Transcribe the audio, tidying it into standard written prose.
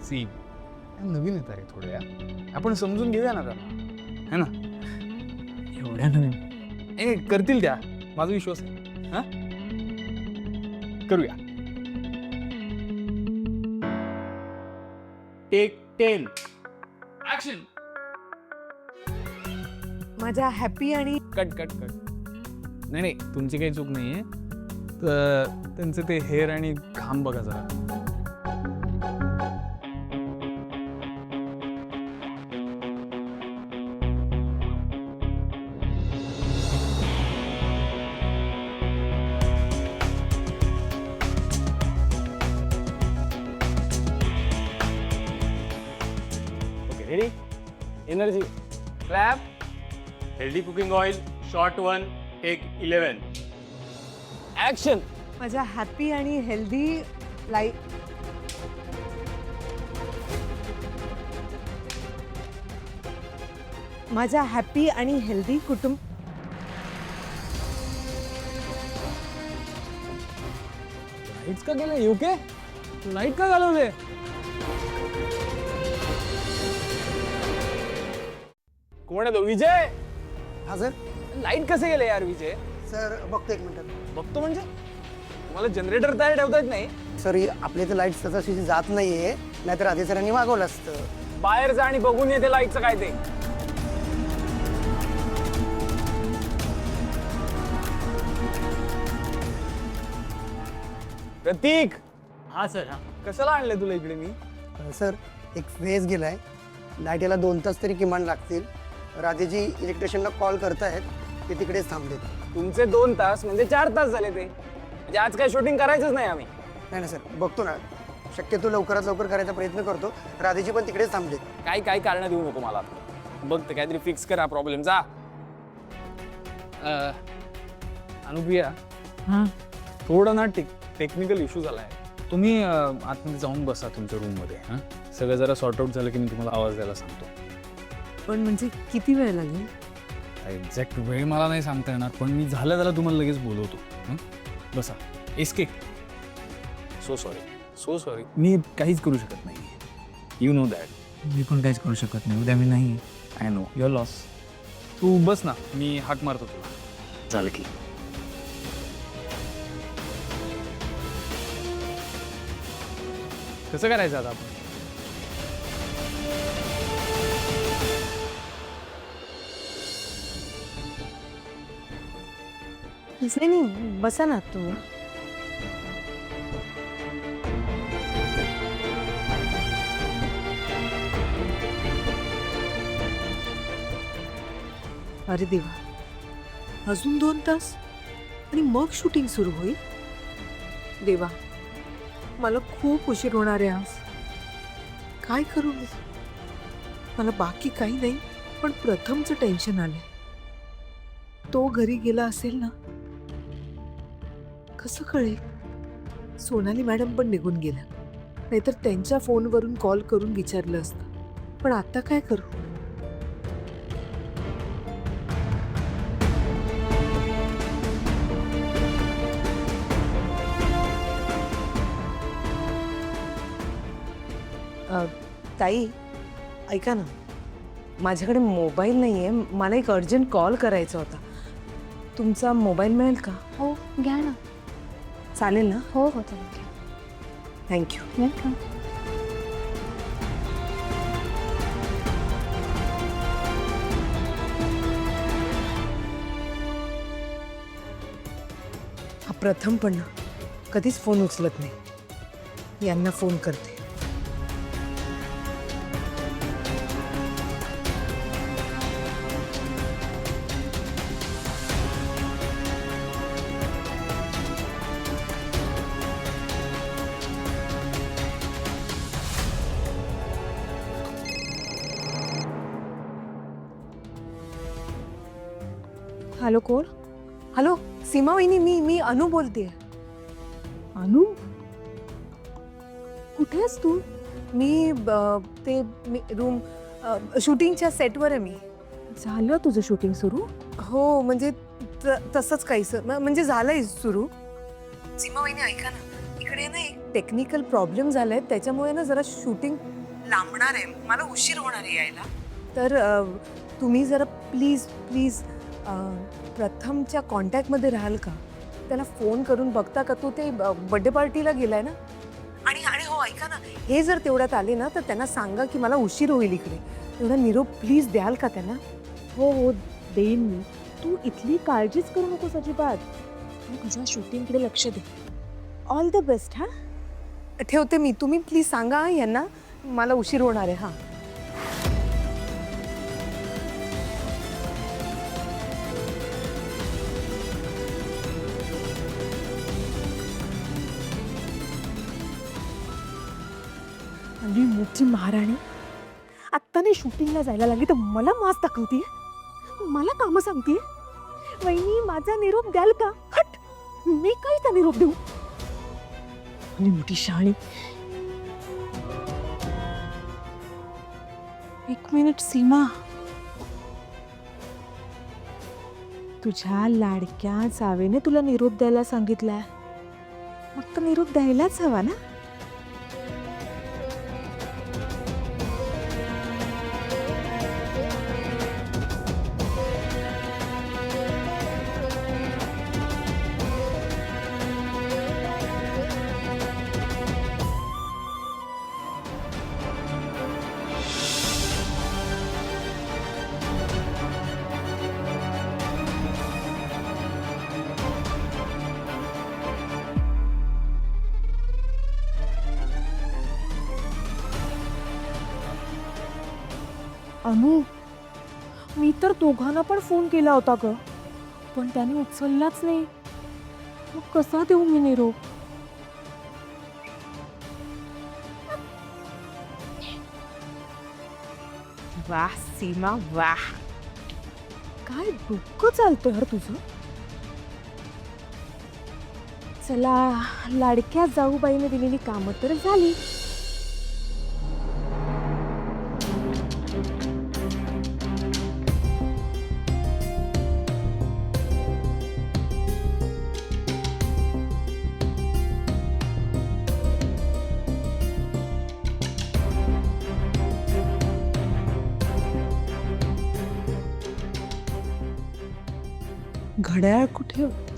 C नवीन येत आहे थोड्या, आपण समजून घेऊया ना त्यांना, है ना? एवढ्या नवीन ए करतील त्या, माझा विश्वास आहे. हा करूया. Take 10 action. माझ्या हॅपी आणि कट कट कट. नाही नाही, तुमची काही चूक नाहीये. तर त्यांचे ते हेअर आणि घाम बघा जरा. Okay ready. Energy clap. Healthy cooking oil shot 1 take 11 action. माझ्या हॅपी आणि हेल्दी लाईफ. माझ्या हॅपी आणि हेल्दी कुटुंब. लाईट्स का गेले युके? लाईट का घालवले? कोण आहे तो? विजय. हा सर. लाईट कसे गेले यार विजय? सर बघतो एक मिनिट. बघतो म्हणजे तुम्हाला जनरेटर तयार ठेवता येत नाही? सर आपल्या इथे लाईट तशी जात नाहीये, नाहीतर आधी सरांनी मागवलं असतं. बाहेर जा आणि बघून येते लाईटचं काय ते. प्रतीक. हा सर. हा कशाला आणले तुला इकडे मी? सर एक फेज गेलाय, लाईट याला 2 तास तरी किमान लागतील. राधेजी इलेक्ट्रिशियनला कॉल करतायत, ते तिकडेच थांबलेत. तुमचे 2 तास म्हणजे 4 तास झाले ते. म्हणजे आज काय शूटिंग करायचंच नाही आम्ही. नाही सर, बघतो ना, शक्यतो लवकरात लवकर करायचा प्रयत्न करतो. राधेजी पण तिकडेच थांबलेत. काय काय कारण देऊ नको मला. बघ ते काहीतरी फिक्स करा प्रॉब्लेम. जा. अनुप्रिया, हा थोडं ना टेक्निकल इश्यू झाला आहे. तुम्ही आतमध्ये जाऊन बसा तुमच्या रूममध्ये. हां, सगळं जरा सॉर्ट आउट झालं की मी तुम्हाला आवाज द्यायला सांगतो. पण म्हणजे किती वेळ लागेल? एक्झॅक्ट वेळ मला नाही सांगता येणार, पण मी झालं त्याला तुम्हाला लगेच बोलवतो. बसा. SK, so sorry. मी काहीच करू शकत नाही. You know that. मी पण काहीच करू शकत नाही. उद्या मी नाही. I know your loss. तू बस ना, मी हाक मारतो तुला. झालं की कसं करायचं आता आपण? नाही, बसा ना तुम्ही. अरे देवा, अजून 2 तास आणि मग शूटिंग सुरू होईल. देवा, मला खूप उशीर होणार आहे आज. काय करू मी? मला बाकी काही नाही, पण प्रथमचं टेन्शन आलंय. तो घरी गेला असेल ना? कसं कळेल? सोनाली मॅडम पण निघून गेल्या, नाहीतर त्यांच्या फोनवरून कॉल करून विचारलं असतं. पण आता काय करू? ताई, ऐका ना, माझ्याकडे मोबाईल नाही आहे. मला एक अर्जंट कॉल करायचा होता. तुमचा मोबाईल मिळेल का? हो घ्या ना. चालेल ना? हो हो चालेल घ्या. थँक्यू. वेलकम. हा प्रथम पण ना कधीच फोन उचलत नाही. यांना फोन करते. हॅलो, कोण? हॅलो सीमा वहिनी, मी अनु बोलतेय. अनु, कुठे आहेस तू? मी रूम शूटिंगच्या सेटवर आहे मी. झालं तुझं शूटिंग सुरू? हो, म्हणजे तसंच काहीसं, म्हणजे झालंय सुरू. सीमा वहिनी ऐका ना, इकडे ना एक टेक्निकल प्रॉब्लेम झालाय, त्याच्यामुळे ना जरा शूटिंग लांबणार आहे, मला उशीर होणार आहे यायला. तर तुम्ही जरा प्लीज प्लीज प्रथमच्या कॉन्टॅक्टमध्ये राहाल का? त्याला फोन करून बघता का? तो ते बर्थडे पार्टीला गेलाय ना. आणि आणि हो ऐका ना, हे जर तेवढ्यात आले ना तर त्यांना सांगा की मला उशीर होईल इकडे. तेवढा निरोप प्लीज द्याल का त्यांना? हो हो देईन मी. तू इथली काळजीच करू नकोस अजिबात. तू तुझ्या शूटिंगकडे लक्ष दे. ऑल द बेस्ट हा. ठेवते मी. तुम्ही प्लीज सांगा यांना मला उशीर होणार आहे. हां. आणि मोठी महाराणी आत्ता नाही शूटिंगला जायला लागली तर मला मास दाखवते. मला कामं सांगते. वहिनी माझा निरोप द्याल का? हट, मी काही त्या निरोप देऊ. आणि मोठी शहाणी. एक मिनिट सीमा, तुझ्या लाडक्या जावेने तुला निरोप द्यायला सांगितलाय, मग तर निरोप द्यायलाच हवा ना. अनु, मी तर दोघांना पण फोन केला होता ग, पण त्याने उचललाच नाही. मग कसा देऊ मी निरोप? वाह सीमा वाह, काय डोकं चालतंय हर तुझं. चला, लाडक्या जाऊबाईने दिलेली कामं तर झाली. घड्याळ कुठे होतं?